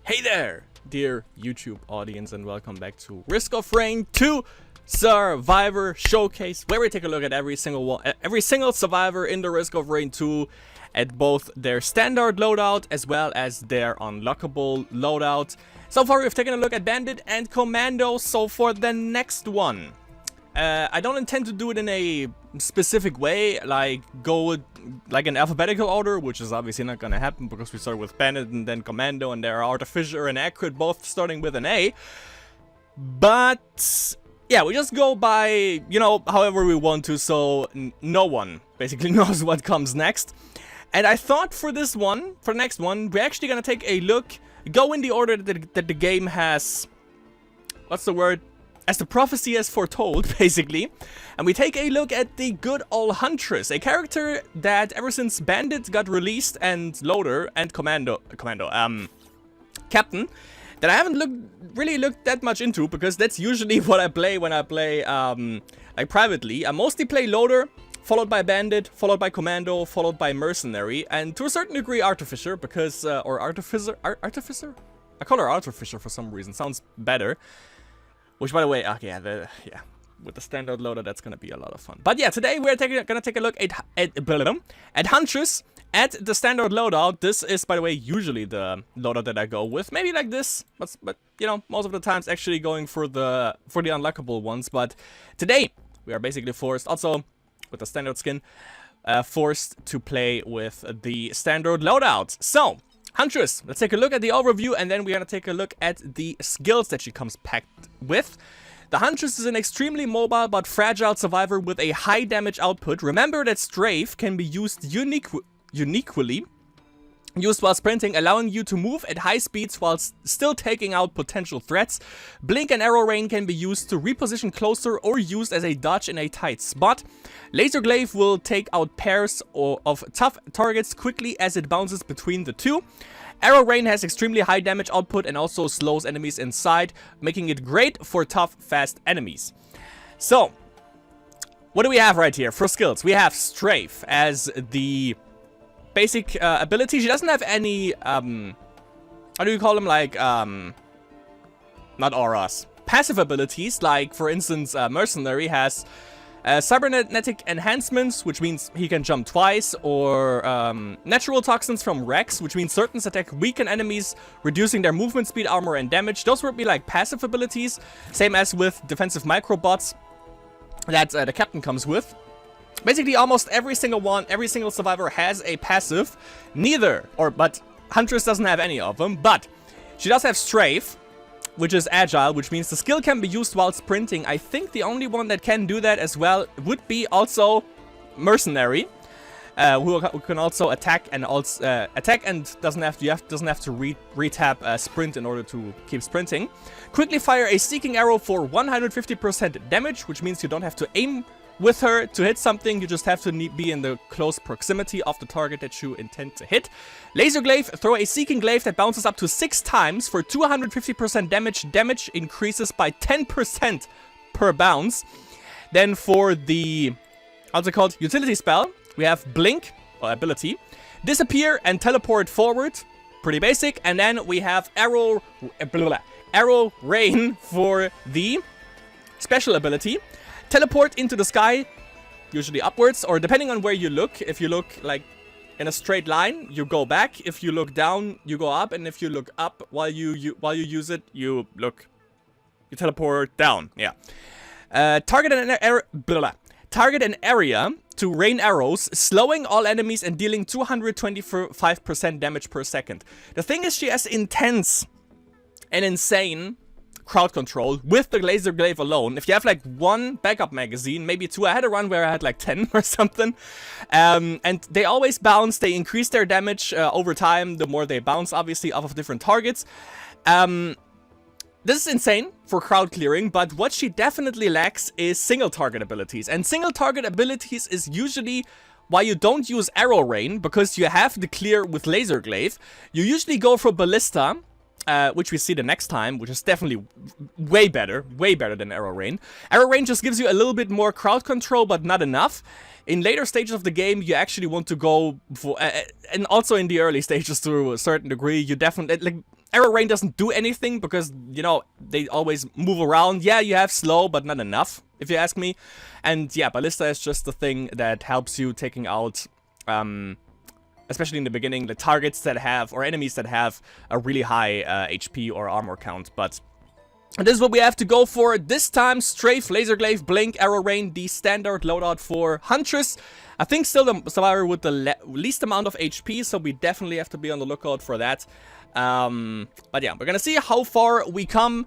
Hey there, dear YouTube audience, and welcome back to Risk of Rain 2 Survivor Showcase, where we take a look at every single survivor in the Risk of Rain 2 at both their standard loadout as well as their unlockable loadout. So far we've taken a look at Bandit and Commando, so for the next one, I don't intend to do it in a specific way, like go like in alphabetical order, which is obviously not gonna happen because we start with Bandit and then Commando, and they're Artificer and Accurate both starting with an A. But yeah, we just go by, you know, however we want to, so no one basically knows what comes next. And I thought for this one, for the next one, we're actually gonna take a look, go in the order that the game has, what's the word? As the prophecy has foretold, basically. And we take a look at the good old Huntress, a character that ever since Bandit got released and Loader and Captain, that I haven't really looked that much into, because that's usually what I play when I play like privately. I mostly play Loader, followed by Bandit, followed by Commando, followed by Mercenary, and to a certain degree Artificer, because or Artificer? I call her Artificer for some reason, sounds better. Which, by the way, with the standard loader, that's gonna be a lot of fun. But yeah, today we're gonna take a look at Huntress at the standard loadout. This is, by the way, usually the loadout that I go with. Maybe like this, but you know, most of the times actually going for the unlockable ones. But today we are basically forced, also with the standard skin, forced to play with the standard loadout. So Huntress, let's take a look at the overview, and then we're gonna take a look at the skills that she comes packed with. The Huntress is an extremely mobile but fragile survivor with a high damage output. Remember that Strafe can be used uniquely used while sprinting, allowing you to move at high speeds while still taking out potential threats. Blink and Arrow Rain can be used to reposition closer or used as a dodge in a tight spot. Laser Glaive will take out pairs of tough targets quickly as it bounces between the two. Arrow Rain has extremely high damage output and also slows enemies inside, making it great for tough, fast enemies. So, what do we have right here for skills? We have Strafe as the basic ability. She doesn't have any, how do you call them, like, not auras, passive abilities, like, for instance, Mercenary has cybernetic enhancements, which means he can jump twice, or natural toxins from Rex, which means certain attack weaken enemies, reducing their movement speed, armor, and damage. Those would be like passive abilities, same as with defensive microbots that the Captain comes with. Basically, almost every single survivor has a passive. But Huntress doesn't have any of them, but she does have Strafe, which is agile, which means the skill can be used while sprinting. I think the only one that can do that as well would be also Mercenary, who can also attack and doesn't have to retap sprint in order to keep sprinting. Quickly fire a seeking arrow for 150% damage, which means you don't have to aim with her to hit something, you just have to be in the close proximity of the target that you intend to hit. Laser Glaive, throw a Seeking Glaive that bounces up to 6 times for 250% damage. Damage increases by 10% per bounce. Then for the, what's it called, utility spell, we have Blink, or ability, Disappear and Teleport forward, pretty basic. And then we have Arrow Rain for the special ability. Teleport into the sky, usually upwards, or depending on where you look. If you look like in a straight line, you go back. If you look down, you go up, and if you look up while you use it, you teleport down. Yeah. Target an area to rain arrows, slowing all enemies and dealing 225% damage per second. The thing is, she has intense and insane crowd control with the Laser Glaive alone. If you have like one backup magazine, maybe 2, I had a run where I had like 10 or something, and they always bounce. They increase their damage over time, the more they bounce, obviously, off of different targets. This is insane for crowd clearing, but what she definitely lacks is single target abilities, and single target abilities is usually why you don't use Arrow Rain, because you have the clear with Laser Glaive. You usually go for Ballista, which we see the next time, which is definitely way better than Arrow Rain. Arrow Rain just gives you a little bit more crowd control, but not enough. In later stages of the game, you actually want to go for, and also in the early stages to a certain degree, you definitely, like, Arrow Rain doesn't do anything because, you know, they always move around. Yeah, you have slow, but not enough, if you ask me. And yeah, Ballista is just the thing that helps you taking out, especially in the beginning, the targets that have, or enemies that have a really high HP or armor count. But this is what we have to go for this time. Strafe, Laser Glaive, Blink, Arrow Rain, the standard loadout for Huntress. I think still the survivor with the least amount of HP, so we definitely have to be on the lookout for that. But yeah, we're gonna see how far we come.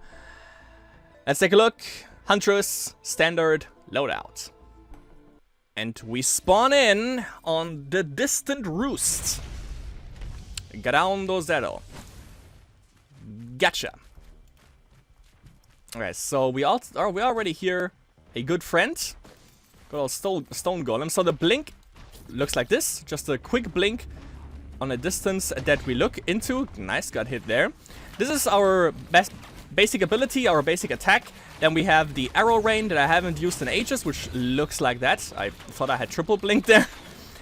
Let's take a look. Huntress, standard loadout. And we spawn in on the Distant Roost. Ground Zero. Gotcha. Okay, so we already hear a good friend. Good old stone golem. So the blink looks like this. Just a quick blink on a distance that we look into. Nice, got hit there. This is our basic ability, our basic attack. Then we have the arrow rain that I haven't used in ages, which looks like that. I thought I had triple blink there.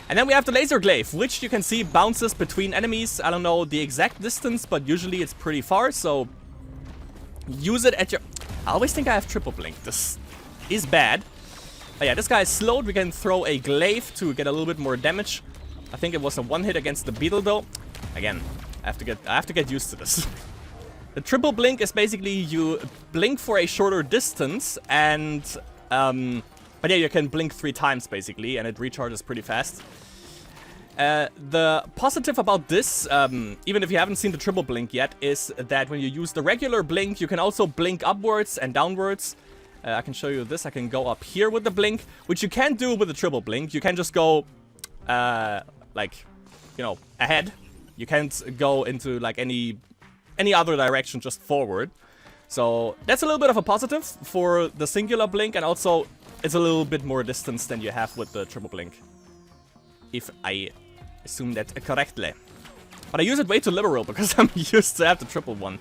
And then we have the laser glaive, which you can see bounces between enemies. I don't know the exact distance, but usually it's pretty far, so use it at your... I always think I have triple blink. This is bad. But yeah, this guy is slowed. We can throw a glaive to get a little bit more damage. I think it was a one hit against the beetle though. Again, I have to get used to this. The triple blink is basically you blink for a shorter distance and but yeah, you can blink 3 times basically and it recharges pretty fast. The positive about this, even if you haven't seen the triple blink yet, is that when you use the regular blink, you can also blink upwards and downwards. I can show you this. I can go up here with the blink, which you can't do with the triple blink. You can just go, like, you know, ahead. You can't go into, like, any other direction, just forward. So that's a little bit of a positive for the singular blink, and also it's a little bit more distance than you have with the triple blink. If I assume that correctly. But I use it way too liberal because I'm used to have the triple one.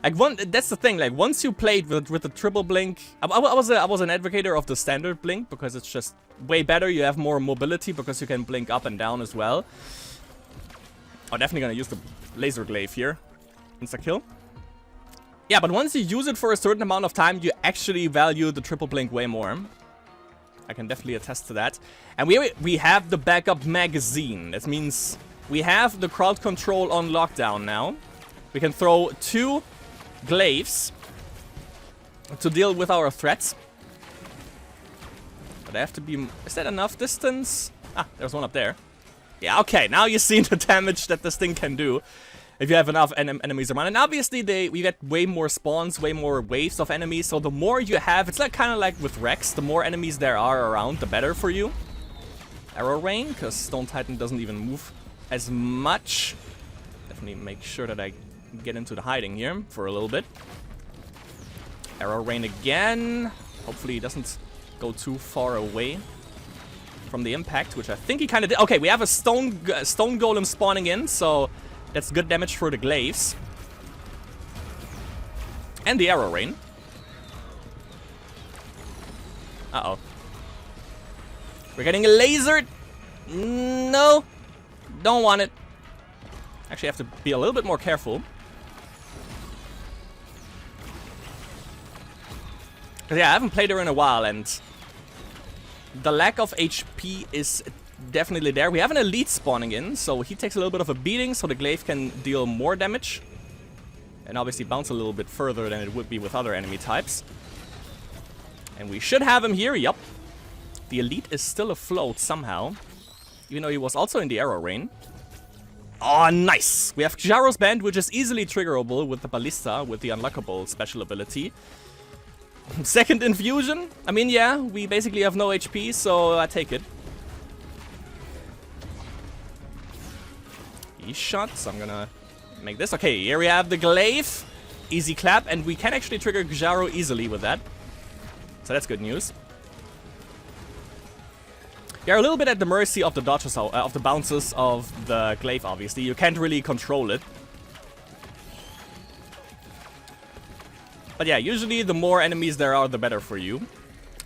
Like that's the thing. Like once you played with the triple blink, I was an advocator of the standard blink because it's just way better. You have more mobility because you can blink up and down as well. I'm definitely gonna use the laser glaive here. Insta kill. Yeah, but once you use it for a certain amount of time, you actually value the triple blink way more. I can definitely attest to that. And we have the backup magazine. That means we have the crowd control on lockdown now. We can throw 2 glaives to deal with our threats. But they have to be... Is that enough distance? Ah, there's one up there. Yeah, okay, now you see the damage that this thing can do if you have enough enemies around. And obviously we get way more spawns, way more waves of enemies. So the more you have, it's like kind of like with Rex, the more enemies there are around, the better for you. Arrow rain, because Stone Titan doesn't even move as much. Definitely make sure that I get into the hiding here for a little bit. Arrow rain again. Hopefully he doesn't go too far away from the impact, which I think he kind of did. Okay, we have a stone golem spawning in, so that's good damage for the glaives. And the arrow rain. Uh-oh. We're getting lasered. No. Don't want it. Actually, I have to be a little bit more careful. Because yeah, I haven't played her in a while, and the lack of HP is definitely there. We have an elite spawning in, so he takes a little bit of a beating, so the glaive can deal more damage. And obviously bounce a little bit further than it would be with other enemy types. And we should have him here, yup. The elite is still afloat somehow, even though he was also in the arrow rain. Oh, nice! We have Xiao's Band, which is easily triggerable with the Ballista, with the unlockable special ability. Second infusion? I mean, yeah, we basically have no HP, so I take it. He's shot, so I'm gonna make this. Okay, here we have the glaive. Easy clap, and we can actually trigger Xiao easily with that. So that's good news. You're a little bit at the mercy of the dodges, of the bounces of the glaive, obviously. You can't really control it. But yeah, usually the more enemies there are, the better for you.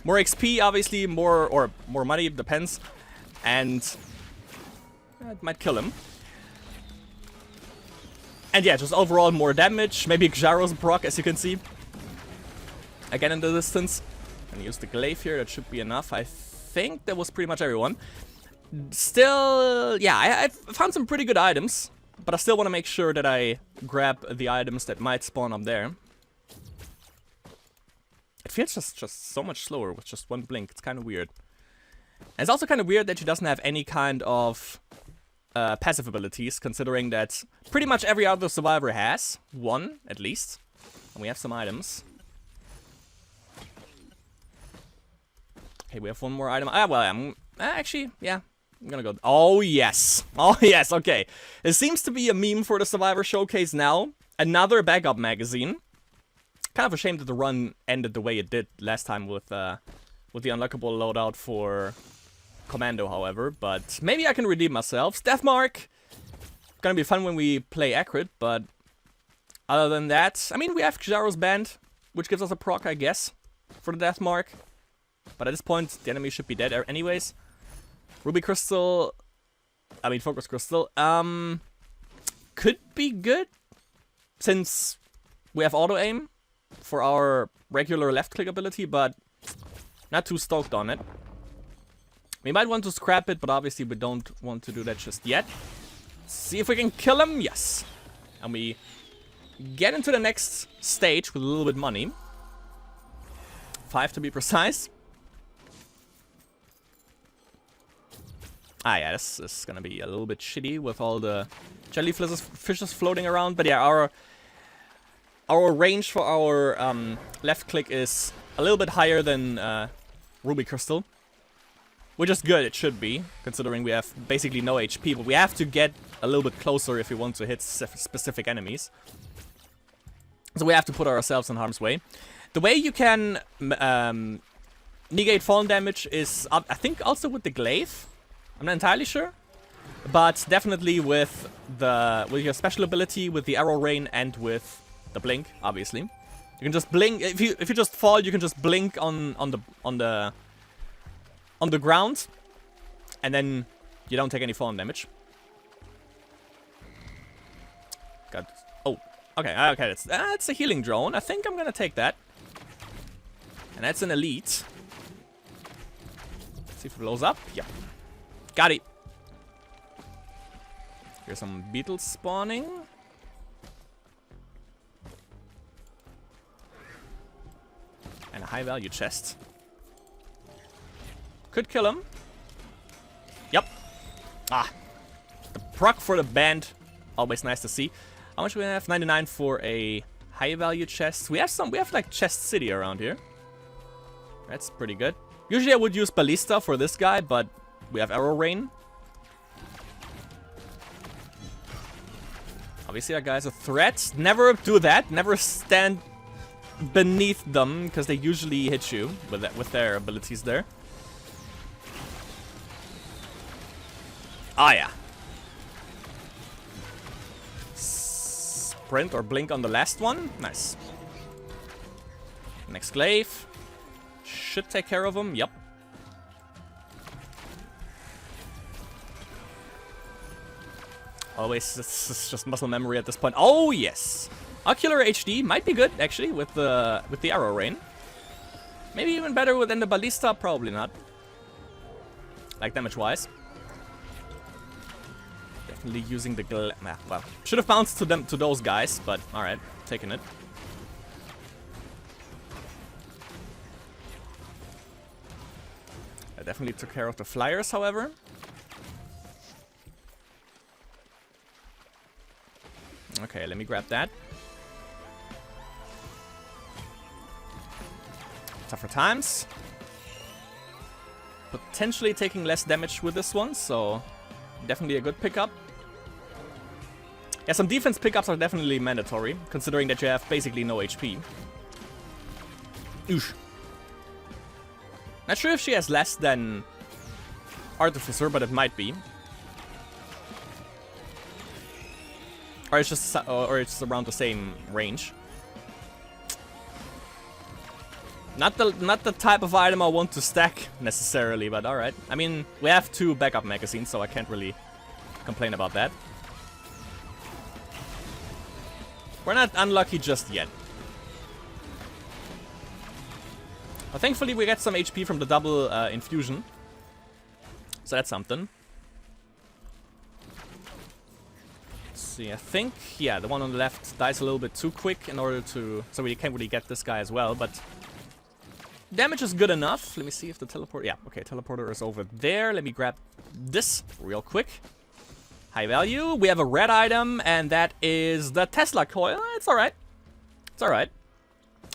More XP, obviously, more money, it depends. And it might kill him. And yeah, just overall more damage. Maybe Xaro's proc, as you can see. Again in the distance. And use the glaive here, that should be enough. I think that was pretty much everyone. Still, yeah, I found some pretty good items. But I still want to make sure that I grab the items that might spawn up there. It feels just so much slower with just one blink. It's kind of weird. And it's also kind of weird that she doesn't have any kind of passive abilities, considering that pretty much every other survivor has. One, at least. And we have some items. Okay, we have one more item. Well, I'm actually, yeah. I'm gonna go. Oh, yes. Oh, yes. Okay. It seems to be a meme for the Survivor Showcase now. Another backup magazine. Kind of a shame that the run ended the way it did last time with the unlockable loadout for Commando, however. But maybe I can redeem myself. Death Mark. Gonna be fun when we play accurate, but other than that, I mean, we have Xaro's Band, which gives us a proc, I guess, for the Death Mark. But at this point, the enemy should be dead anyways. Ruby Crystal, I mean Focus Crystal, could be good, since we have auto-aim for our regular left-click ability, but not too stoked on it. We might want to scrap it, but obviously we don't want to do that just yet. See if we can kill him, yes. And we get into the next stage with a little bit of money. 5 to be precise. Ah, yeah, this is gonna be a little bit shitty with all the jellyfishes floating around. But yeah, our range for our left click is a little bit higher than Ruby Crystal, which is good. It should be, considering we have basically no HP. But we have to get a little bit closer if we want to hit specific enemies. So we have to put ourselves in harm's way. The way you can negate fallen damage is, I think, also with the glaive. I'm not entirely sure, but definitely with your special ability, with the arrow rain, and with the blink. Obviously, you can just blink. If you just fall, you can just blink on the ground, and then you don't take any fallen damage. Got. Oh, okay, okay. It's a healing drone. I think I'm gonna take that, and that's an elite. Let's see if it blows up. Yeah. Got it. Here's some beetles spawning. And a high value chest. Could kill him. Yep. Ah. The proc for the band. Always nice to see. How much do we have? 99 for a high value chest. We have like Chest City around here. That's pretty good. Usually I would use Ballista for this guy, but we have Arrow Rain. Obviously that guy's a threat. Never do that. Never stand beneath them, because they usually hit you with their abilities there. Ah, yeah. Sprint or blink on the last one. Nice. Next glaive. Should take care of him. Yep. Always, it's just muscle memory at this point. Oh, yes. Ocular HD might be good, actually, with the arrow rain. Maybe even better than the ballista, probably not. Like damage-wise. Definitely using the well, should have bounced to those guys, but alright, taking it. I definitely took care of the flyers, however. Okay, let me grab that. Tougher times. Potentially taking less damage with this one, so definitely a good pickup. Yeah, some defense pickups are definitely mandatory, considering that you have basically no HP. Oosh. Not sure if she has less than Artificer, but it might be. Or it's just around the same range. Not the type of item I want to stack necessarily, but alright. I mean, we have 2 backup magazines, so I can't really complain about that. We're not unlucky just yet. But thankfully we get some HP from the double infusion. So that's something. Let's see, I think, yeah, the one on the left dies a little bit too quick in order to... So we can't really get this guy as well, but... Damage is good enough. Let me see if the teleport... Yeah, okay, teleporter is over there. Let me grab this real quick. High value. We have a red item, and that is the Tesla coil. It's alright. It's alright.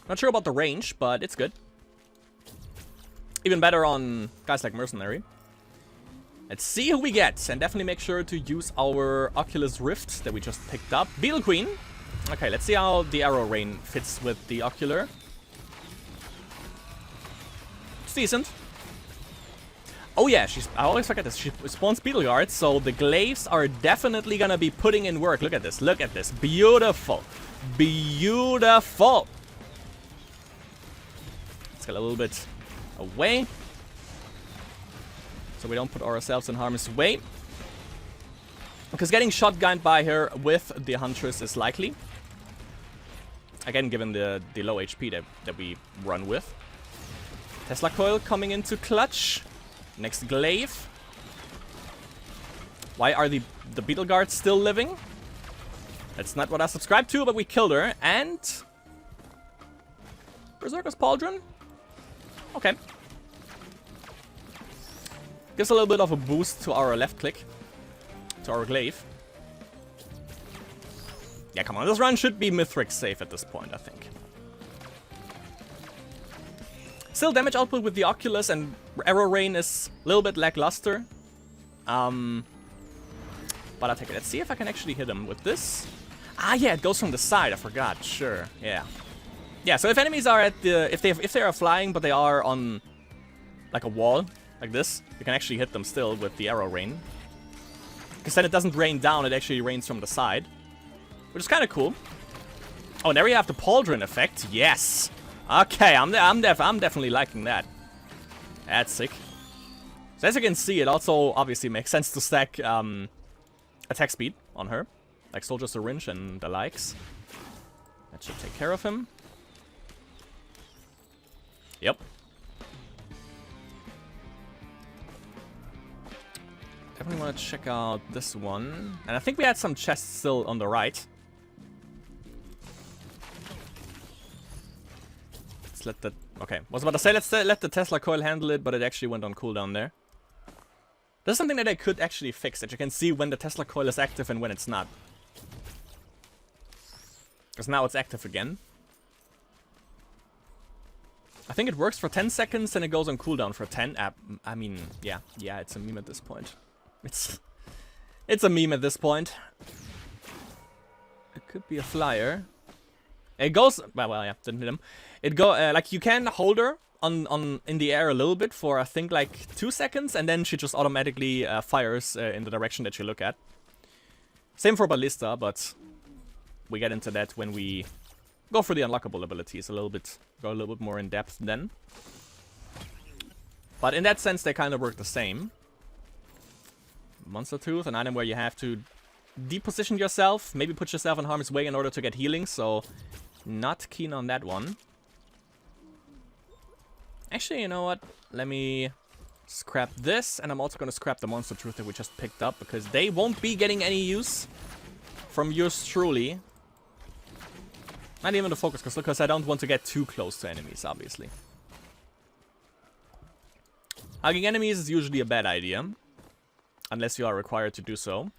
Not sure about the range, but it's good. Even better on guys like Mercenary. Let's see who we get, and definitely make sure to use our Oculus Rift that we just picked up. Beetle Queen. Okay, let's see how the arrow rain fits with the Ocular. It's decent. Oh yeah, I always forget this. She spawns Beetle Guards, so the glaives are definitely gonna be putting in work. Look at this. Look at this. Beautiful. Beautiful. Let's get a little bit away, so we don't put ourselves in harm's way. Because getting shotgunned by her with the Huntress is likely. Again, given the low HP that we run with. Tesla coil coming into clutch. Next glaive. Why are the Beetle Guards still living? That's not what I subscribed to, but we killed her. And... Berserker's Pauldron? Okay. Gives a little bit of a boost to our left click. To our glaive. Yeah, come on. This run should be Mithrix safe at this point, I think. Still, damage output with the Oculus and arrow rain is a little bit lackluster. But I'll take it. Let's see if I can actually hit him with this. Ah, yeah, it goes from the side. I forgot. Sure, yeah. Yeah, so if enemies are at the... If they are flying, but they are on like a wall, like this, you can actually hit them still with the arrow rain. Because then it doesn't rain down, it actually rains from the side. Which is kind of cool. Oh, and there we have the Pauldron effect. Yes! Okay, I'm definitely liking that. That's sick. So as you can see, it also obviously makes sense to stack attack speed on her. Like Soldier Syringe and the likes. That should take care of him. Yep. Definitely want to check out this one. And I think we had some chests still on the right. Let's let the... Okay, was about to say let's let the Tesla coil handle it, but it actually went on cooldown there. There's something that I could actually fix, that you can see when the Tesla coil is active and when it's not. Because now it's active again. I think it works for 10 seconds and it goes on cooldown for 10. I mean, yeah, it's a meme at this point. It's a meme at this point. It could be a flyer. It goes, well, yeah, didn't hit him. It go like you can hold her on in the air a little bit for I think like 2 seconds, and then she just automatically fires in the direction that you look at. Same for Ballista, but we get into that when we go for the unlockable abilities a little bit, go a little bit more in depth then. But in that sense, they kind of work the same. Monster Tooth, an item where you have to deposition yourself, maybe put yourself in harm's way in order to get healing, so not keen on that one. Actually, you know what? Let me scrap this, and I'm also going to scrap the Monster Tooth that we just picked up, because they won't be getting any use from yours truly. Not even the focus, because I don't want to get too close to enemies, obviously. Hugging enemies is usually a bad idea, unless you are required to do so.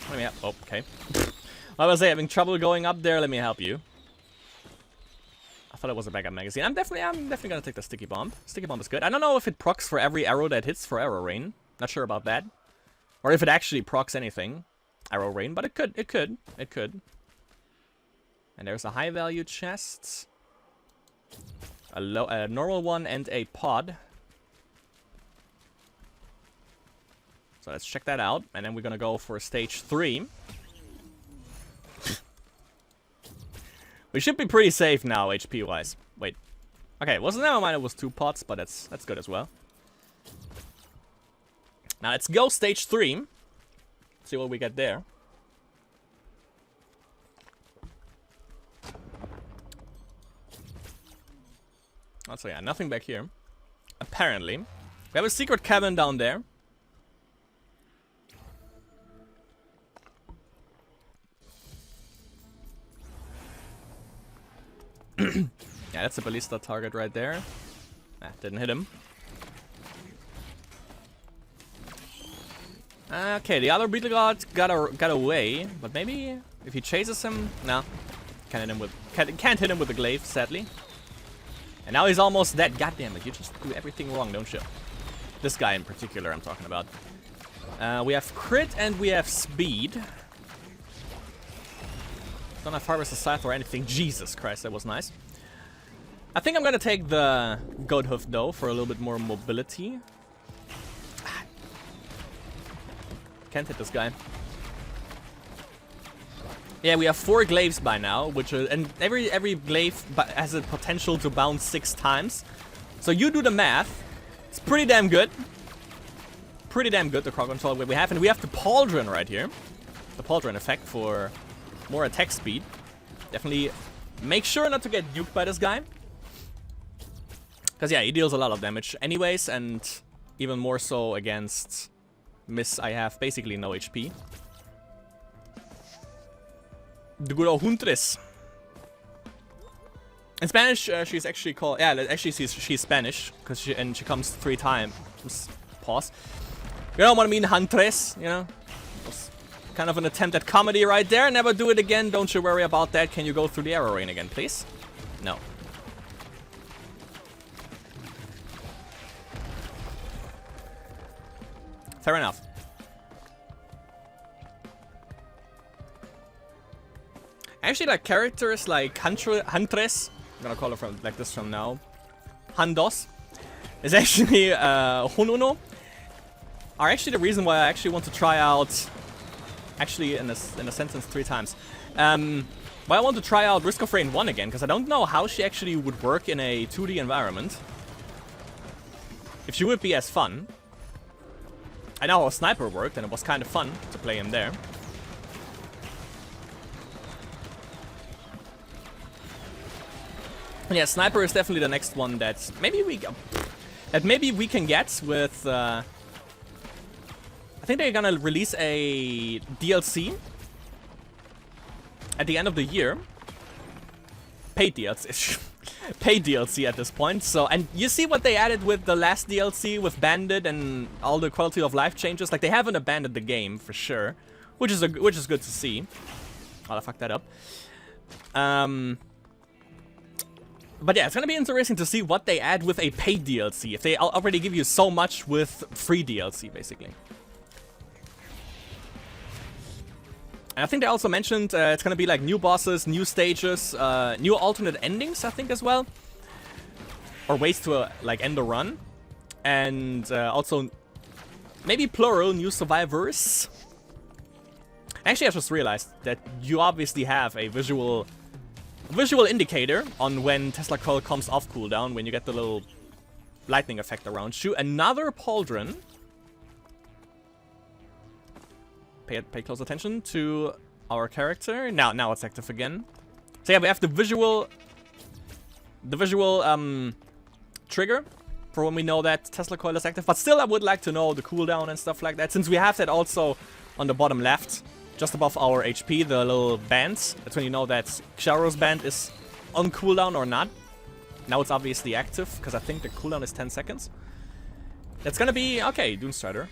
Let me help. Oh, okay. I was having trouble going up there. Let me help you. I thought it was a backup magazine. I'm definitely gonna take the Sticky Bomb. Sticky Bomb is good. I don't know if it procs for every arrow that hits for Arrow Rain. Not sure about that. Or if it actually procs anything. Arrow Rain, but it could. And there's a high value chest. A normal one and a pod. So let's check that out. And then we're gonna go for stage 3. We should be pretty safe now, HP wise. Wait. Okay, never mind, it was 2 pots, but that's good as well. Now let's go stage 3. See what we get there. So yeah, nothing back here. Apparently. We have a secret cabin down there. Yeah, that's a ballista target right there. Ah, didn't hit him. Okay, the other beetle god got away, but maybe if he chases him, no, can't hit him with the glaive, sadly. And now he's almost dead. God damn it, you just do everything wrong, don't you? This guy in particular, I'm talking about. We have crit and we have speed. Don't have Harvest the Scythe or anything. Jesus Christ, that was nice. I think I'm gonna take the Goat Hoof though for a little bit more mobility. Can't hit this guy. Yeah, we have 4 glaives by now, which are, and every glaive has a potential to bounce 6 times. So you do the math. It's pretty damn good. Pretty damn good, the crowd control we have. And we have the Pauldron right here. The Pauldron effect for more attack speed. Definitely make sure not to get nuked by this guy. Because yeah, he deals a lot of damage anyways, and even more so against Miss. I have basically no HP. The good old Huntress. In Spanish, she's actually called... Yeah, actually she's Spanish, because she comes 3 times. Pause. You know what I mean, Huntress, you know? It was kind of an attempt at comedy right there. Never do it again, don't you worry about that. Can you go through the arrow rain again, please? No. Fair enough. Actually, like characters like Huntress, I'm gonna call her from like this from now. Handos is actually Honuno. Are actually the reason why I actually want to try out. Actually, in a sentence 3 times. Why I want to try out Risk of Rain 1 again, because I don't know how she actually would work in a 2D environment. If she would be as fun. I know how a sniper worked, and it was kind of fun to play him there. Yeah, sniper is definitely the next one that maybe we can get with. I think they're gonna release a DLC at the end of the year. Paid DLC. Paid DLC at this point. So, and you see what they added with the last DLC with Bandit and all the quality of life changes. Like they haven't abandoned the game for sure, which is good to see. Oh, I fucked that up. But yeah, it's gonna be interesting to see what they add with a paid DLC. If they already give you so much with free DLC, basically. And I think they also mentioned it's gonna be like new bosses, new stages, new alternate endings, I think as well. Or ways to like end a run. And also, maybe plural, new survivors. Actually, I just realized that you obviously have a visual indicator on when Tesla Coil comes off cooldown, when you get the little lightning effect around you. Another Pauldron. Pay close attention to our character. Now it's active again. So yeah, we have the visual trigger for when we know that Tesla Coil is active. But still, I would like to know the cooldown and stuff like that, since we have that also on the bottom left, just above our HP, the little bands. That's when you know that Xiaoru's band is on cooldown or not. Now it's obviously active, because I think the cooldown is 10 seconds. That's gonna be... Okay, Doomstrider.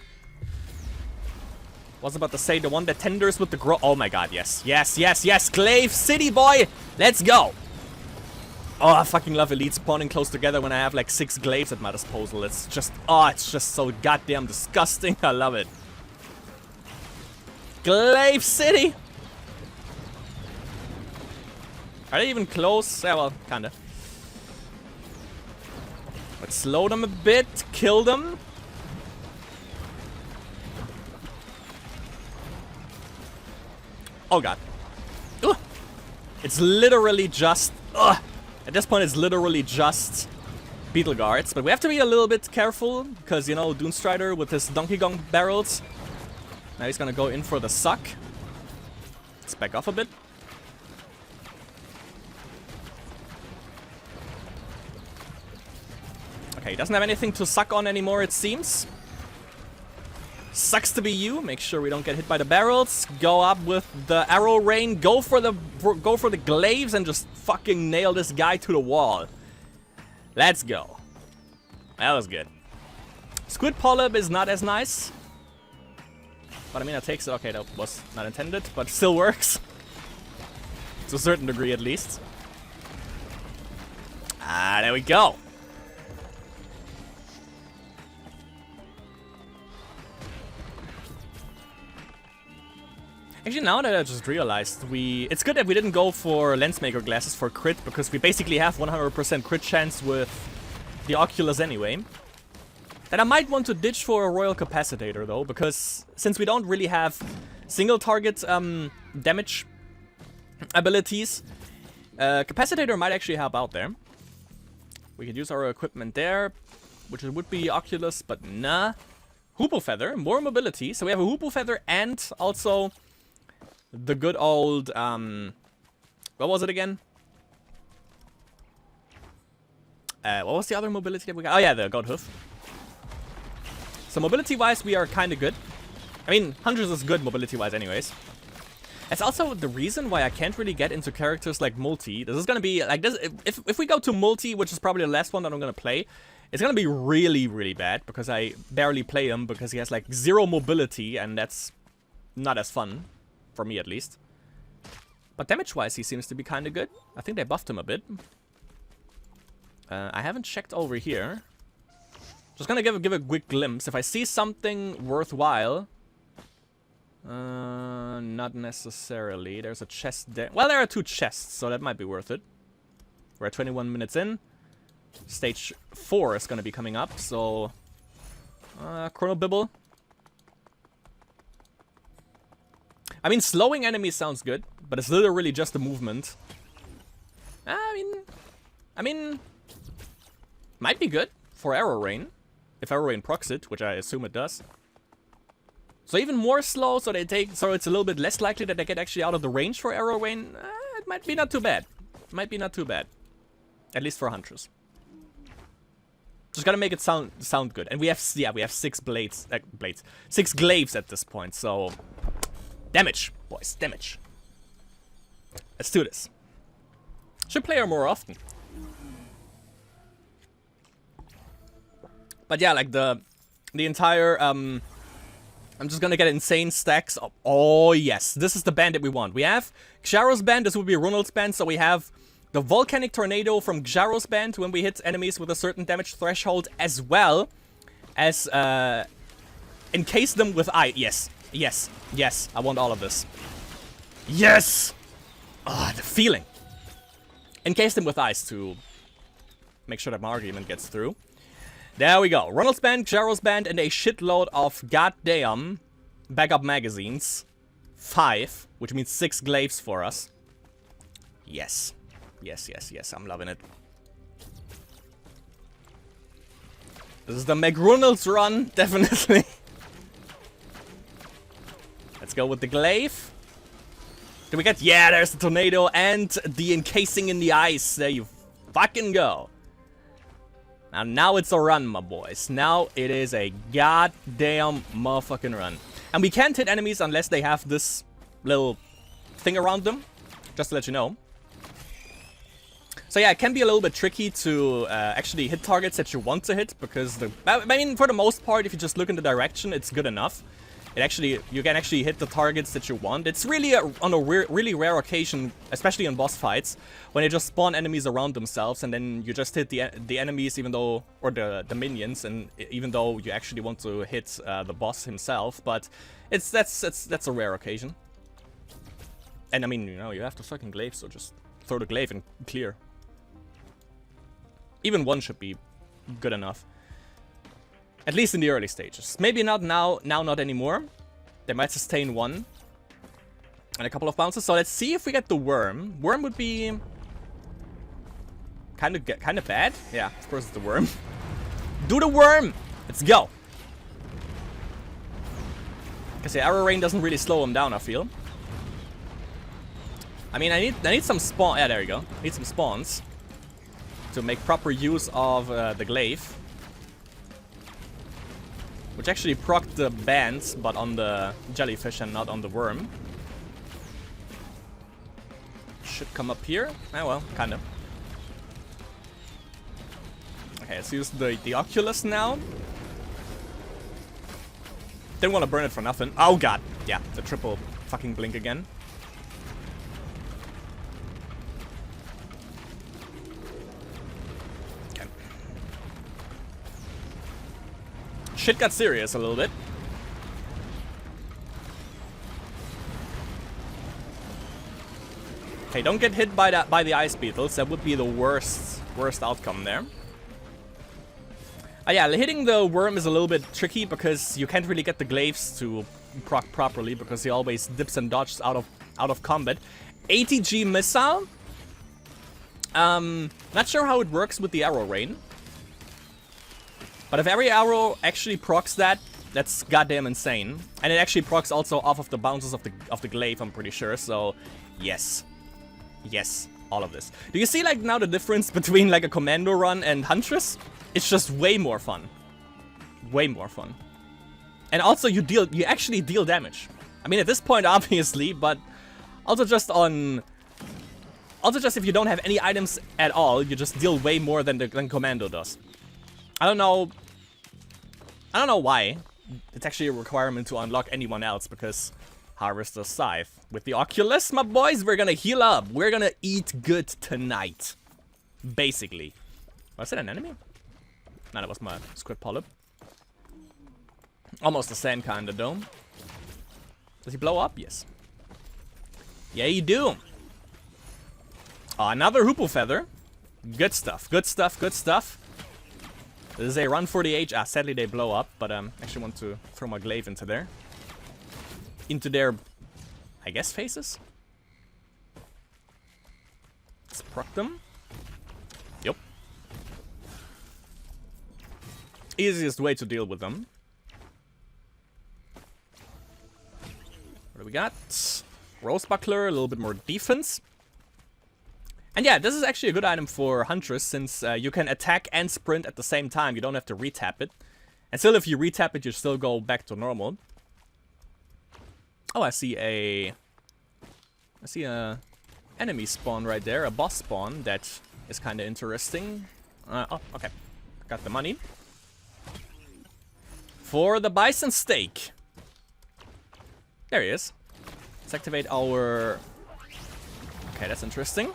Was about to say the one that tenders with the grow. Oh my god, yes. Yes, yes, yes. Glaive City, boy! Let's go! Oh, I fucking love elites spawning close together when I have like 6 glaives at my disposal. It's just... Oh, it's just so goddamn disgusting. I love it. Glaive City! Are they even close? Yeah, well, kinda. Let's slow them a bit. Kill them. Oh god. Ugh. It's literally just... Ugh. At this point, it's literally just Beetle Guards, but we have to be a little bit careful, because, you know, Doomstrider with his Donkey Kong barrels. Now he's gonna go in for the suck. Let's back off a bit. Okay, he doesn't have anything to suck on anymore, it seems. Sucks to be you. Make sure we don't get hit by the barrels. Go up with the arrow rain. Go for the glaives and just fucking nail this guy to the wall. Let's go. That was good. Squid Polyp is not as nice. But I mean, it takes it. Okay, that was not intended, but still works. To a certain degree, at least. Ah, there we go. Actually, now that I just realized, it's good that we didn't go for Lensmaker glasses for crit, because we basically have 100% crit chance with the Oculus anyway. That I might want to ditch for a Royal Capacitator though, because since we don't really have single target damage abilities, Capacitator might actually help out there. We could use our equipment there, which would be Oculus, but nah. Hoople Feather, more mobility. So we have a Hoople Feather and also the good old, what was it again? What was the other mobility that we got? Oh yeah, the God Hoof. So mobility-wise, we are kind of good. I mean, Huntress is good mobility-wise anyways. That's also the reason why I can't really get into characters like Multi. This is gonna be, like, this. If we go to Multi, which is probably the last one that I'm gonna play, it's gonna be really, really bad, because I barely play him, because he has, like, 0 mobility, and that's not as fun. For me, at least. But damage-wise, he seems to be kind of good. I think they buffed him a bit. I haven't checked over here. Just gonna give a quick glimpse. If I see something worthwhile... not necessarily. There's a chest there. Well, there are 2 chests, so that might be worth it. We're at 21 minutes in. Stage 4 is gonna be coming up, so... Chrono Bibble. I mean, slowing enemies sounds good, but it's literally just a movement. I mean, might be good for Arrow Rain, if Arrow Rain procs it, which I assume it does. So even more slow, so it's a little bit less likely that they get actually out of the range for Arrow Rain. It might be not too bad. Might be not too bad, at least for Huntress. Just gotta make it sound good, and we have 6 blades, 6 glaives at this point, so. Damage, boys, damage. Let's do this. Should play her more often. But yeah, like the entire, I'm just gonna get insane stacks of, oh yes, this is the band that we want. We have Xaro's band, this would be Ronald's band, so we have the Volcanic Tornado from Xaro's band when we hit enemies with a certain damage threshold, as well as, encase them with ice. Yes. Yes, yes, I want all of this. Yes! Ah, the feeling. Encase them with ice to make sure that my argument gets through. There we go. Ronald's band, Xaro's band, and a shitload of goddamn backup magazines. 5, which means 6 glaives for us. Yes. Yes, yes, yes, I'm loving it. This is the McRonald's run, definitely. Let's go with the glaive. Do we get... Yeah, there's the tornado and the encasing in the ice. There you fucking go. Now it's a run, my boys. Now it is a goddamn motherfucking run. And we can't hit enemies unless they have this little thing around them. Just to let you know. So yeah, it can be a little bit tricky to actually hit targets that you want to hit. Because, I mean, for the most part, if you just look in the direction, it's good enough. You can actually hit the targets that you want. It's really on a really rare occasion, especially in boss fights, when they just spawn enemies around themselves and then you just hit the enemies, even though, or the minions, and even though you actually want to hit the boss himself. But that's a rare occasion. And I mean, you know, you have the fucking glaive, so just throw the glaive and clear. Even 1 should be good enough. At least in the early stages. Maybe not now not anymore. They might sustain 1. And a couple of bounces. So let's see if we get the worm. Worm would be kind of bad. Yeah, of course it's the worm. Do the worm! Let's go! Because the arrow rain doesn't really slow him down, I feel. I mean, I need some spawn. Yeah, there you go. I need some spawns to make proper use of the glaive, which actually procced the bands, but on the jellyfish and not on the worm. Should come up here. Ah, well, kind of. Okay, let's use the Oculus now. Didn't want to burn it for nothing. Oh god. Yeah, the triple fucking blink again. Okay. Shit got serious a little bit. Okay, don't get hit by the ice beetles. That would be the worst outcome there. Yeah, hitting the worm is a little bit tricky because you can't really get the glaives to proc properly because he always dips and dodges out of combat. ATG missile. Not sure how it works with the arrow rain. But if every arrow actually procs that, that's goddamn insane. And it actually procs also off of the bounces of the glaive, I'm pretty sure. So, yes. Yes, all of this. Do you see like now the difference between like a commando run and Huntress? It's just way more fun. Way more fun. And also you actually deal damage. I mean at this point obviously, but also just if you don't have any items at all, you just deal way more than commando does. I don't know why. It's actually a requirement to unlock anyone else because Harvester's Scythe. With the Oculus, my boys, we're gonna heal up. We're gonna eat good tonight. Basically. Was it an enemy? No, that was my squid polyp. Almost the same kind of dome. Does he blow up? Yes. Yeah, you do. Oh, another Hoople Feather. Good stuff, good stuff, good stuff. This is a run for the age. Ah, sadly they blow up, but actually want to throw my glaive into there. Into their, I guess, faces? Let's proc them. Yep. Easiest way to deal with them. What do we got? Rose Buckler, a little bit more defense. And yeah, this is actually a good item for Huntress, since you can attack and sprint at the same time. You don't have to retap it. And still, if you retap it, you still go back to normal. Oh, I see a enemy spawn right there, a boss spawn that is kind of interesting. Oh, okay. Got the money. For the bison steak. There he is. Let's activate our... Okay, that's interesting.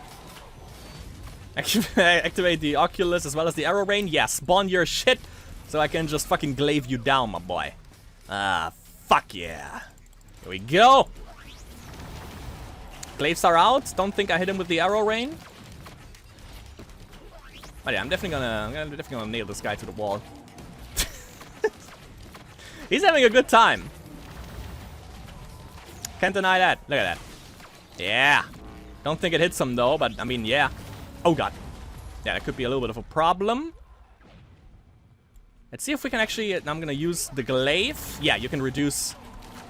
Activate the Oculus as well as the arrow rain. Yeah, spawn your shit so I can just fucking glaive you down, my boy. Ah, fuck yeah. Here we go. Glaives are out. Don't think I hit him with the arrow rain. But yeah, I'm definitely gonna nail this guy to the wall. He's having a good time. Can't deny that. Look at that. Yeah. Don't think it hits him though, but I mean, yeah. Oh god. Yeah, that could be a little bit of a problem. Let's see if we can actually... I'm gonna use the glaive. Yeah, you can reduce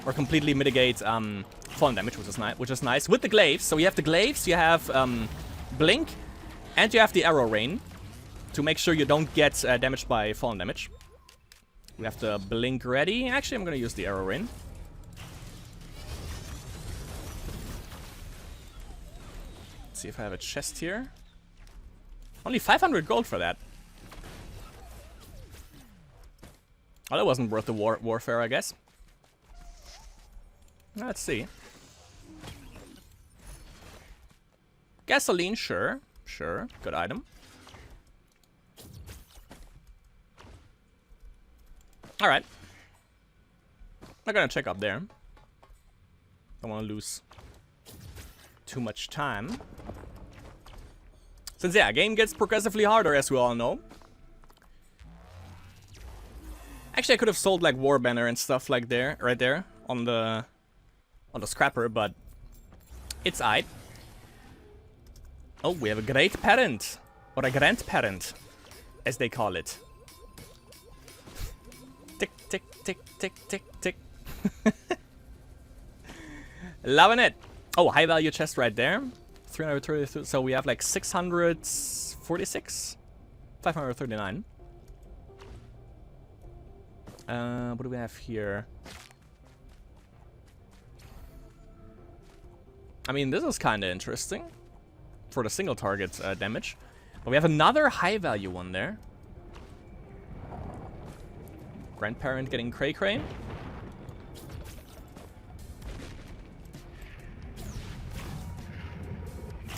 or completely mitigate fallen damage, which is nice. With the glaives, so you have the glaives, you have blink, and you have the arrow rain to make sure you don't get damaged by fallen damage. We have the blink ready. Actually, I'm gonna use the arrow rain. Let's see if I have a chest here. Only 500 gold for that. Oh, that wasn't worth the warfare, I guess. Let's see. Gasoline, sure. Sure. Good item. Alright. I'm gonna check up there. Don't want to lose too much time. Since, yeah, game gets progressively harder, as we all know. Actually, I could have sold, like, War Banner and stuff like there, right there, on the scrapper, but it's aight. Oh, we have a great parent. Or a grandparent, as they call it. Tick, tick, tick, tick, tick, tick. Loving it. Oh, high value chest right there. 332. So we have like 646? 539. What do we have here? I mean, this is kind of interesting for the single target damage. But we have another high value one there. Grandparent getting cray cray.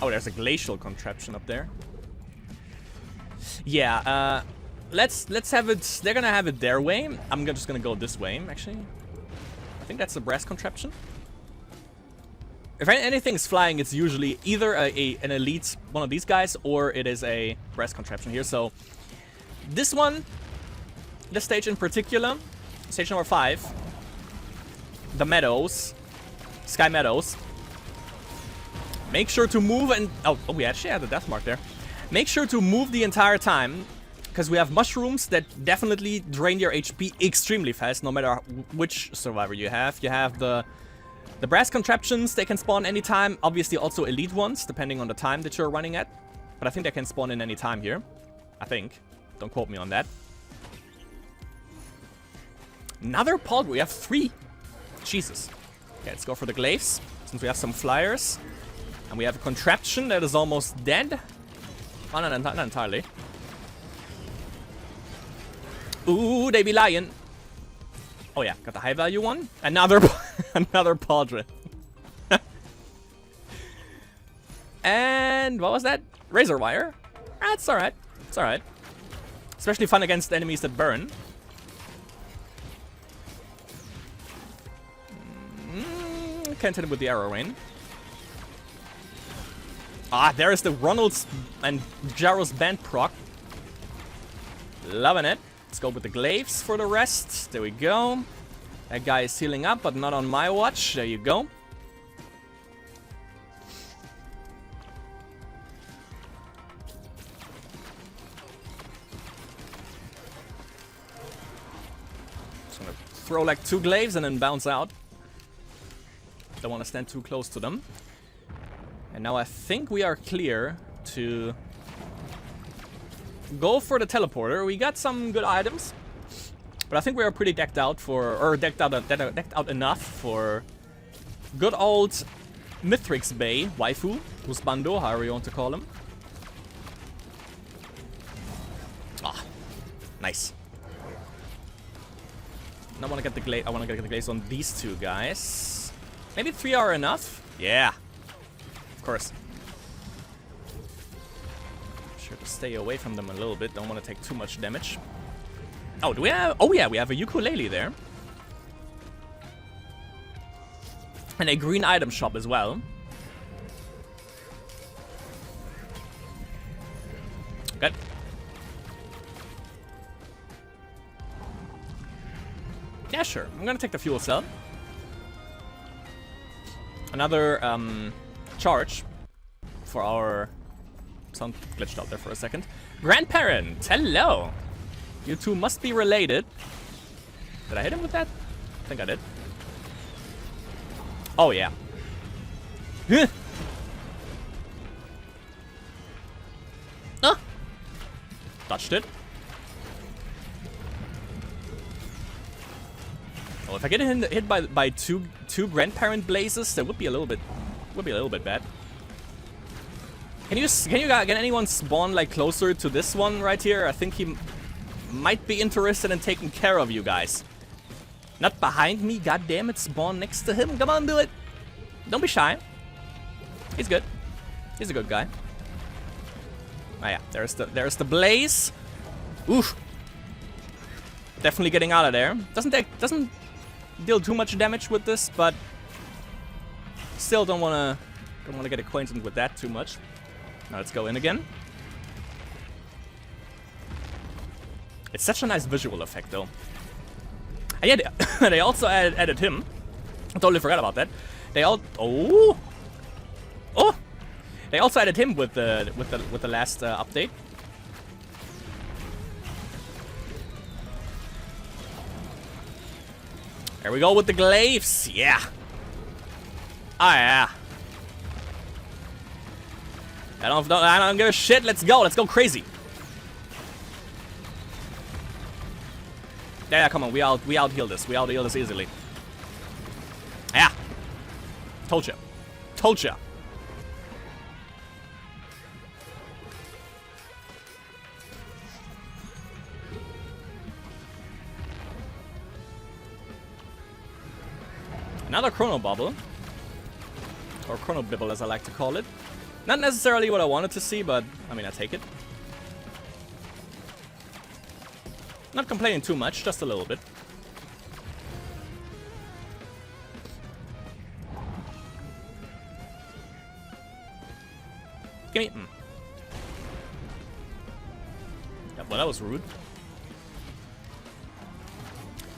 Oh, there's a glacial contraption up there. Yeah, let's have it. They're gonna have it their way. I'm just gonna go this way, actually. I think that's a brass contraption. If anything's flying, it's usually either an elite, one of these guys, or it is a brass contraption here. So this one, this stage in particular, stage number 5, the meadows, Sky Meadows. Make sure to move and... Oh, we actually had the death mark there. Make sure to move the entire time, because we have mushrooms that definitely drain your HP extremely fast, no matter which survivor you have. You have the brass contraptions, they can spawn anytime. Obviously also elite ones, depending on the time that you're running at. But I think they can spawn in any time here. I think. Don't quote me on that. Another pod. We have 3. Jesus. Okay, let's go for the glaives, since we have some flyers. And we have a contraption that is almost dead. Oh, no, not entirely. Ooh, they be lying. Oh yeah, got the high value one. Another another pauldron. And what was that? Razor wire. That's alright. It's alright. Especially fun against enemies that burn. Can't hit him with the arrow rain. Ah, there is the Ronald's and Jaro's band proc. Loving it. Let's go with the glaives for the rest. There we go. That guy is healing up, but not on my watch. There you go. Just gonna throw like 2 glaives and then bounce out. Don't want to stand too close to them. And now I think we are clear to go for the teleporter. We got some good items, but I think we are pretty decked out for, or decked out enough for good old Mithrix Bay waifu, Husbando, however you want to call him. Ah, nice. Now I want to get the glaze. I want to get the glaze on these 2 guys. Maybe 3 are enough. Yeah. Of course. Sure to stay away from them a little bit. Don't want to take too much damage. Oh, do we have... Oh, yeah, we have a ukulele there. And a green item shop as well. Good. Yeah, sure. I'm gonna take the fuel cell. Another, charge for our... Sound glitched out there for a second. Grandparent, hello! You 2 must be related. Did I hit him with that? I think I did. Oh, yeah. Ah! Touched it. Oh, if I get hit by two grandparent blazes, that would be a little bit bad. Can anyone spawn like closer to this one right here? I think he might be interested in taking care of you guys. Not behind me, god damn it, spawn next to him. Come on, do it. Don't be shy. He's good. He's a good guy. Oh yeah, there's the blaze. Oof. Definitely getting out of there. Doesn't deal too much damage with this, but still don't wanna get acquainted with that too much. Now let's go in again. It's such a nice visual effect, though. And yeah, they also added him. I totally forgot about that. They also added him with the last update. There we go with the glaives. Yeah. Oh, yeah. I don't give a shit. Let's go. Let's go crazy. Yeah, come on. We out heal this. We out heal this easily. Yeah. Told ya. Told ya. Another chrono bubble. Or chrono bibble as I like to call it. Not necessarily what I wanted to see, but I mean I take it. Not complaining too much, just a little bit. Gimme. Yeah, well, that was rude.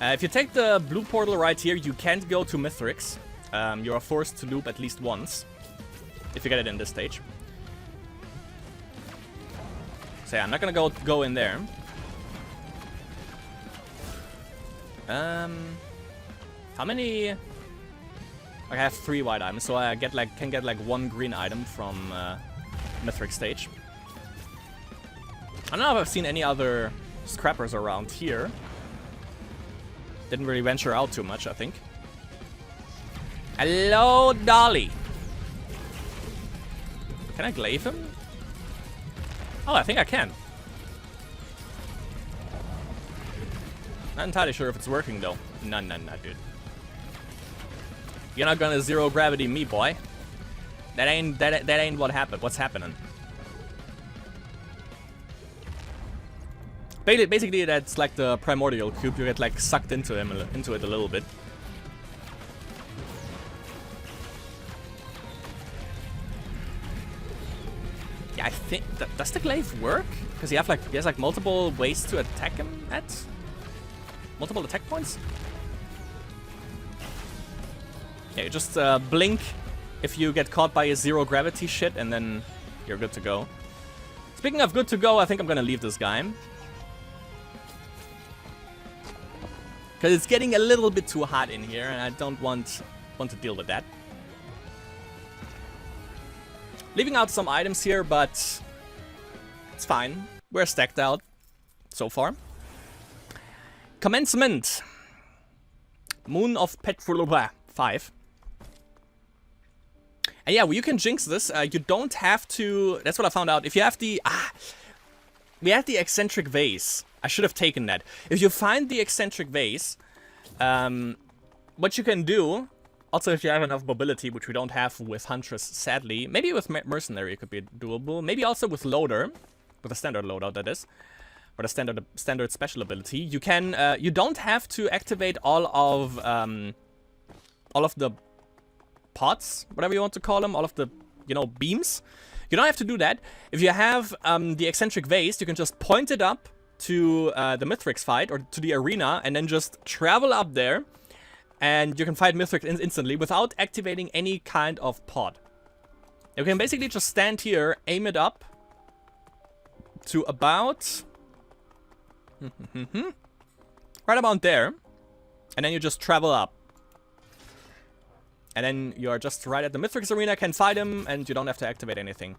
If you take the blue portal right here, you can't go to Mithrix. You are forced to loop at least once. If you get it in this stage. So yeah, I'm not gonna go in there. How many? I have 3 white items, so I can get like 1 green item from Mithrix stage. I don't know if I've seen any other scrappers around here. Didn't really venture out too much, I think. Hello, Dolly. Can I glaive him? Oh, I think I can. Not entirely sure if it's working though. No, dude. You're not gonna zero gravity me, boy. That ain't what happened. What's happening? Basically, that's like the primordial cube. You get like sucked into it a little bit. Yeah, I think does the glaive work? Because he has like multiple ways to attack him at. Multiple attack points. Yeah, you just blink if you get caught by a zero gravity shit, and then you're good to go. Speaking of good to go, I think I'm gonna leave this guy. Because it's getting a little bit too hot in here, and I don't want to deal with that. Leaving out some items here, but it's fine. We're stacked out so far. Commencement. Moon of Petrolova 5. And yeah, well, you can jinx this. You don't have to... That's what I found out. If you have the... we have the eccentric vase. I should have taken that. If you find the eccentric vase, what you can do, also if you have enough mobility, which we don't have with Huntress, sadly, maybe with Mercenary it could be doable, maybe also with Loader, with a standard loadout that is, or the standard special ability, you can, you don't have to activate all of the pots, whatever you want to call them, all of the, you know, beams. You don't have to do that. If you have the eccentric vase, you can just point it up to the Mithrix fight, or to the arena, and then just travel up there, and you can fight Mithrix instantly without activating any kind of pod. You can basically just stand here, aim it up to about... right about there, and then you just travel up. And then you're just right at the Mithrix arena, can fight him, and you don't have to activate anything.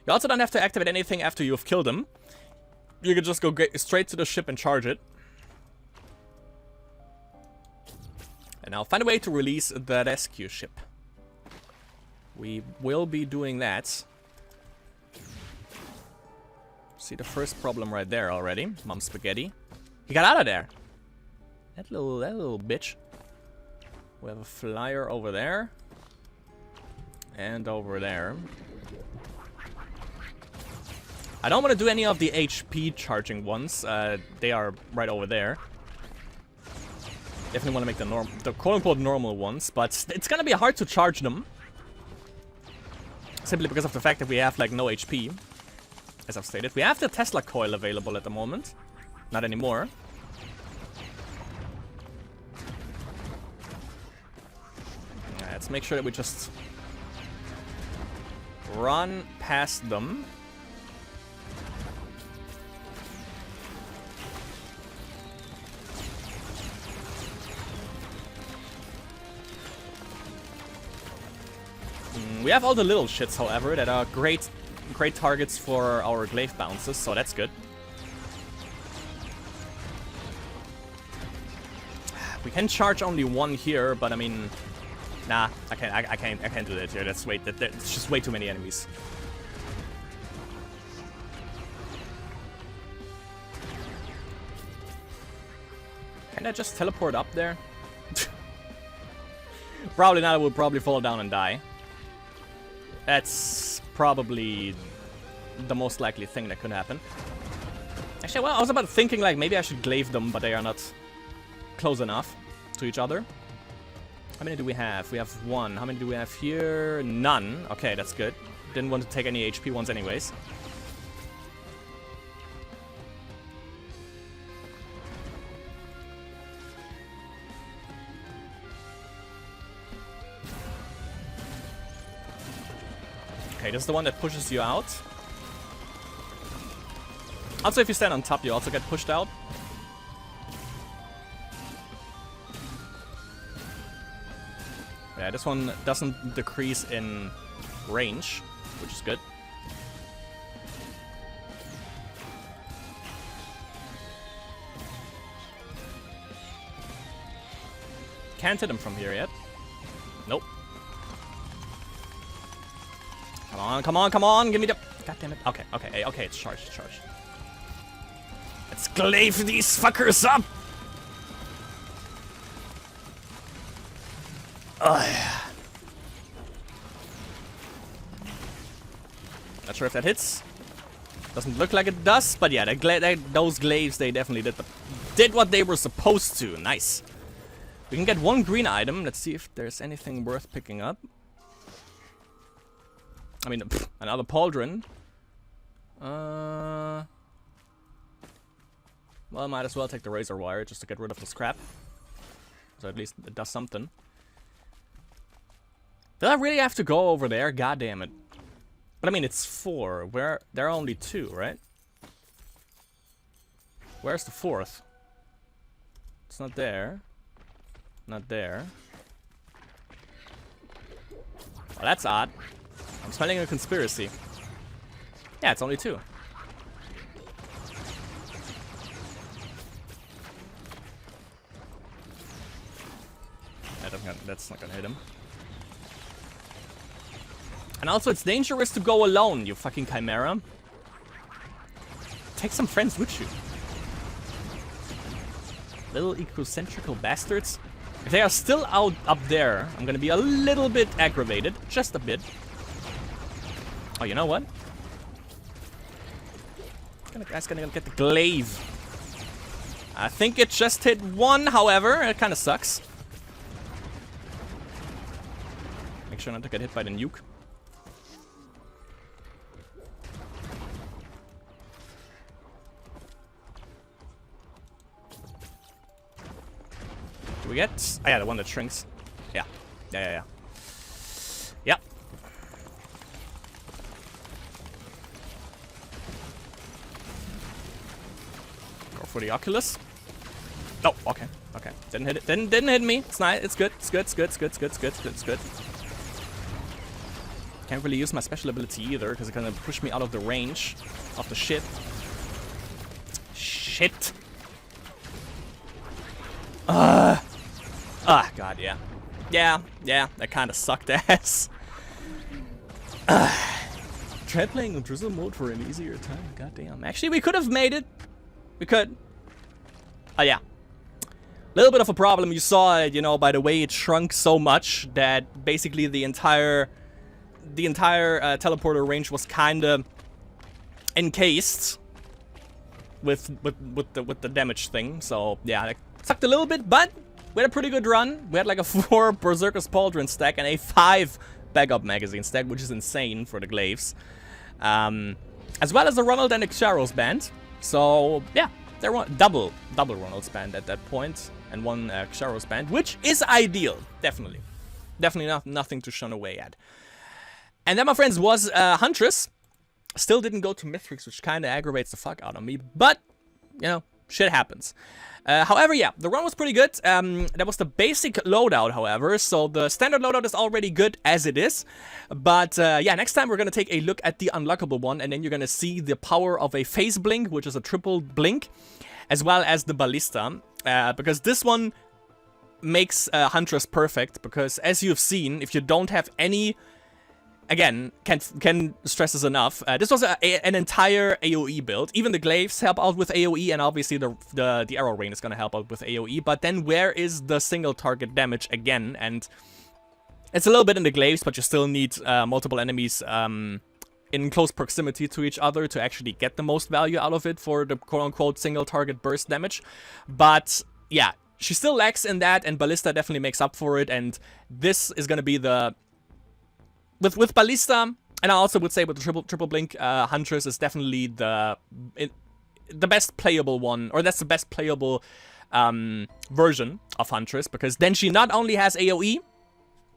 You also don't have to activate anything after you've killed him. You can just go straight to the ship and charge it. And now find a way to release the rescue ship. We will be doing that. See the first problem right there already. Mom Spaghetti. He got out of there. That little bitch. We have a flyer over there. And over there. I don't want to do any of the HP charging ones. They are right over there. Definitely want to make the quote-unquote normal ones, but it's gonna be hard to charge them. Simply because of the fact that we have like no HP. As I've stated. We have the Tesla coil available at the moment. Not anymore. Let's make sure that we just run past them. We have all the little shits, however, that are great targets for our glaive bounces, so that's good. We can charge only one here, but I mean, nah, I can't do that here. That's just way too many enemies. Can I just teleport up there? Probably not. I will probably fall down and die. That's probably the most likely thing that could happen. Actually, well, I was about thinking like maybe I should glaive them, but they are not close enough to each other. How many do we have? We have one. How many do we have here? None. Okay, that's good. Didn't want to take any HP ones anyways. Okay, this is the one that pushes you out. Also, if you stand on top, you also get pushed out. Yeah, this one doesn't decrease in range, which is good. Can't hit him from here yet. Nope. Come on, come on, come on, give me the... God damn it. Okay, okay, okay, it's charged, it's charged. Let's glaive these fuckers up! Oh, yeah. Not sure if that hits. Doesn't look like it does, but yeah, those glaives, they definitely did what they were supposed to. Nice. We can get one green item. Let's see if there's anything worth picking up. I mean, another pauldron. Well, I might as well take the razor wire just to get rid of the scrap. So at least it does something. Did I really have to go over there? God damn it. But I mean, it's 4. There are only 2, right? Where's the 4th? It's not there. Not there. Well, that's odd. I'm smelling a conspiracy. Yeah, it's only 2. That's not gonna hit him. And also, it's dangerous to go alone, you fucking chimera. Take some friends with you. Little egocentrical bastards. If they are still out up there, I'm gonna be a little bit aggravated. Just a bit. Oh, you know what? Guy's gonna get the glaive. I think it just hit 1, however. It kinda sucks. Make sure not to get hit by the nuke. Do we get... Oh yeah, the one that shrinks. Yeah. Yeah. Yep. Go for the Oculus. Oh, okay. Okay. Didn't hit it. Didn't hit me. It's nice. It's good. It's good. It's good. It's good. It's good. It's good. It's good. Can't really use my special ability either because it's gonna push me out of the range of the shit. Shit. Ah, God, yeah. Yeah, that kind of sucked ass. Try playing in drizzle mode for an easier time. Goddamn. Actually, we could have made it. We could. Oh, yeah. Little bit of a problem. You saw it, you know, by the way it shrunk so much that basically the entire teleporter range was kind of encased with the damage thing. So yeah, it sucked a little bit, but we had a pretty good run. We had like a 4 Berserker's Pauldron stack and a 5 backup magazine stack, which is insane for the glaives. As well as a Ronald and a Xaros band. So yeah, there were double Ronald's band at that point, and 1 Xaros band, which is ideal, definitely. Definitely nothing to shun away at. And that, my friends, was Huntress. Still didn't go to Mithrix, which kind of aggravates the fuck out of me. But, you know, Shit happens. However, yeah, the run was pretty good. That was the basic loadout, however, so the standard loadout is already good as it is. But yeah, next time we're going to take a look at the unlockable one, and then you're going to see the power of a phase blink, which is a triple blink, as well as the ballista. Because this one makes Huntress perfect, because as you've seen, if you don't have any... Again, can't stress this enough. This was an entire AoE build. Even the glaives help out with AoE, and obviously the arrow rain is going to help out with AoE. But then where is the single target damage again? And it's a little bit in the glaives, but you still need multiple enemies in close proximity to each other to actually get the most value out of it for the quote-unquote single target burst damage. But yeah, she still lacks in that, and Ballista definitely makes up for it. And this is going to be the... With Ballista, and I also would say with the triple blink, Huntress is definitely the best playable one, or that's the best playable version of Huntress, because then she not only has AoE,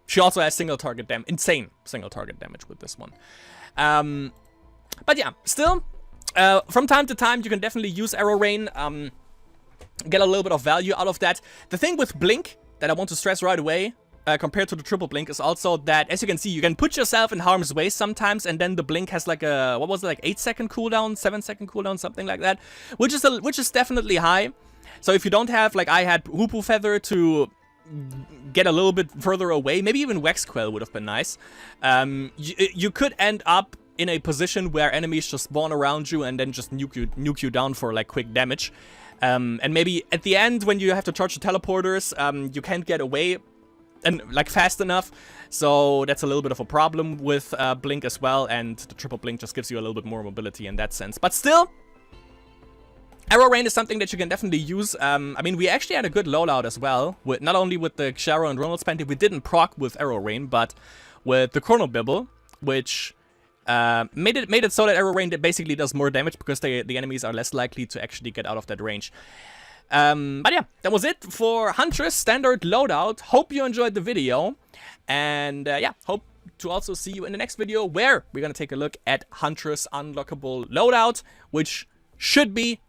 she also has single target damage, insane single target damage with this one. But yeah, still, from time to time you can definitely use arrow rain, get a little bit of value out of that. The thing with blink that I want to stress right away, compared to the triple blink, is also that, as you can see, you can put yourself in harm's way sometimes, and then the blink has like a, what was it, like 8-second cooldown, 7-second cooldown, something like that, which is definitely high. So if you don't have, like I had, Hoopoe Feather to get a little bit further away, maybe even Wax Quell would have been nice, you could end up in a position where enemies just spawn around you and then just nuke you down for like quick damage. And maybe at the end, when you have to charge the teleporters, you can't get away and like fast enough, so that's a little bit of a problem with blink as well, and the triple blink just gives you a little bit more mobility in that sense. But still, arrow rain is something that you can definitely use. I mean, we actually had a good loadout as well, with not only with the Xaro and Ronald's Panty, we didn't proc with arrow rain, but with the Chrono Bibble, which made it so that arrow rain basically does more damage because the enemies are less likely to actually get out of that range. But yeah, that was it for Huntress standard loadout. Hope you enjoyed the video, and yeah, hope to also see you in the next video, where we're gonna take a look at Huntress unlockable loadout, which should be,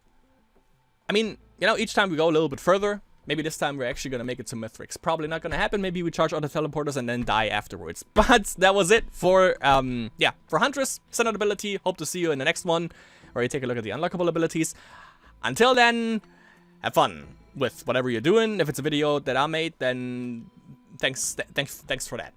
I mean, you know, each time we go a little bit further. Maybe this time we're actually gonna make it to Mithrix. Probably not gonna happen. Maybe we charge all the teleporters and then die afterwards. But that was it for yeah, for Huntress standard ability. Hope to see you in the next one, where you take a look at the unlockable abilities. Until then, have fun with whatever you're doing. If it's a video that I made, then thanks for that.